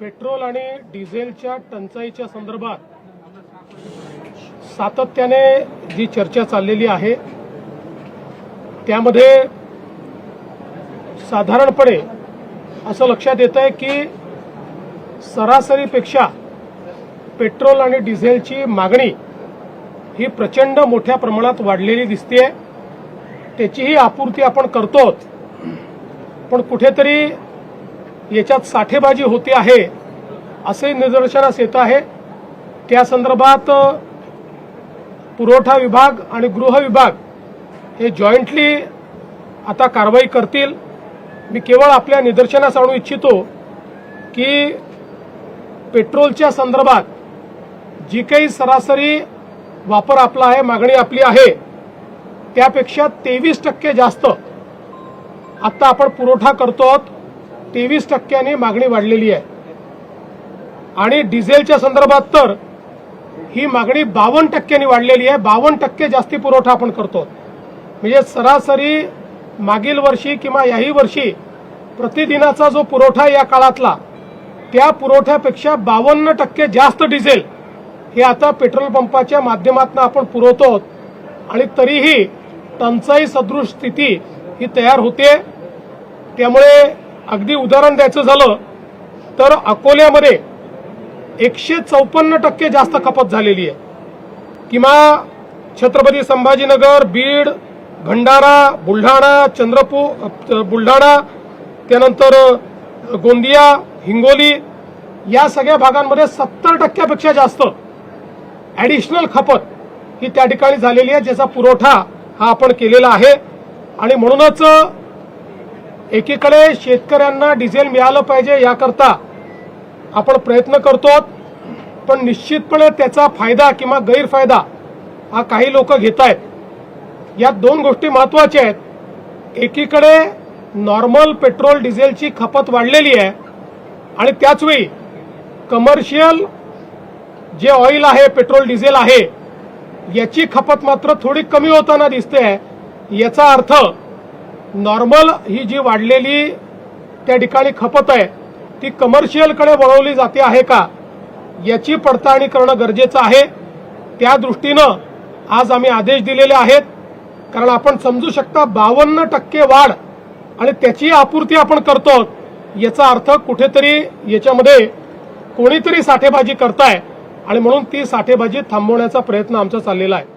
Petrol आणि डिझेलच्या टंचाईच्या संदर्भात सातत्याने जी चर्चा चाललेली आहे त्यामध्ये साधारणपणे असं लक्षात येत आहे की सरासरीपेक्षा पेट्रोल आणि डिझेलची मागणी ही प्रचंड मोठ्या प्रमाणात वाढलेली दिसते। त्याचीही आपूर्ती आपण करतो, पण कुठेतरी याच्यात साठेबाजी होते आहे असे निदर्शनास येत आहे। त्या संदर्भात पुरवठा विभाग आणि गृह विभाग हे जॉईंटली आता कारवाई करतील। मी केवळ आपल्या निदर्शनास आणू इच्छितो की पेट्रोलच्या संदर्भात जी काही सरासरी वापर आपला आहे, मागणी आपली आहे, त्यापेक्षा 23% जास्त आता आपण पुरवठा करतो। 23% मागणी वाढलेली आहे आणि डिझेलच्या संदर्भात तर ही मागणी 52% वाढलेली आहे। 52% जास्ती पुरवठा आपण करतो। म्हणजे सरासरी मागील वर्षी किंवा याही वर्षी प्रतिदिनाचा जो पुरवठा या काळातला त्या पुरवठ्यापेक्षा 52% जास्त डिझेल हे आता पेट्रोल पंपाच्या माध्यमातून आपण पुरवतो आणि तरीही टंचाई सदृश स्थिती ही तयार होते। त्यामुळे अगदी उदाहरण द्यायचं झालं तर अकोल्यामध्ये 154% जास्त खपत झालेली आहे, किंवा छत्रपती संभाजीनगर, बीड, भंडारा, बुलढाणा, चंद्रपूर, बुलढाणा, त्यानंतर गोंदिया, हिंगोली या सगळ्या भागांमध्ये 70% जास्त ॲडिशनल खपत ही त्या ठिकाणी झालेली आहे, ज्याचा पुरवठा हा आपण केलेला आहे। आणि म्हणूनच एकीकडे शेतकऱ्यांना डिझेल मिळालं पाहिजे याकरता आपण प्रयत्न करतो, पण निश्चितपणे त्याचा फायदा किंवा गैरफायदा हा काही लोक घेत आहेत। या दोन गोष्टी महत्त्वाच्या आहेत। एकीकडे नॉर्मल पेट्रोल डिझेलची खपत वाढलेली आहे आणि त्याचवेळी कमर्शियल जे ऑइल आहे, पेट्रोल डिझेल आहे, याची खपत मात्र थोडी कमी होताना दिसते आहे। याचा अर्थ नॉर्मल ही जी वाढलेली त्या ठिकाणी खपत आहे ती कमर्शियलकडे वळवली जाते आहे का याची पडताळणी करणं गरजेचं आहे। त्या दृष्टीनं आज आम्ही आदेश दिलेले आहेत, कारण आपण समजू शकता 52% वाढ आणि त्याची आपूर्ती आपण करतो, याचा अर्थ कुठेतरी याच्यामध्ये कोणीतरी साठेबाजी करताय आणि म्हणून ती साठेबाजी थांबवण्याचा प्रयत्न आमचा चाललेला आहे।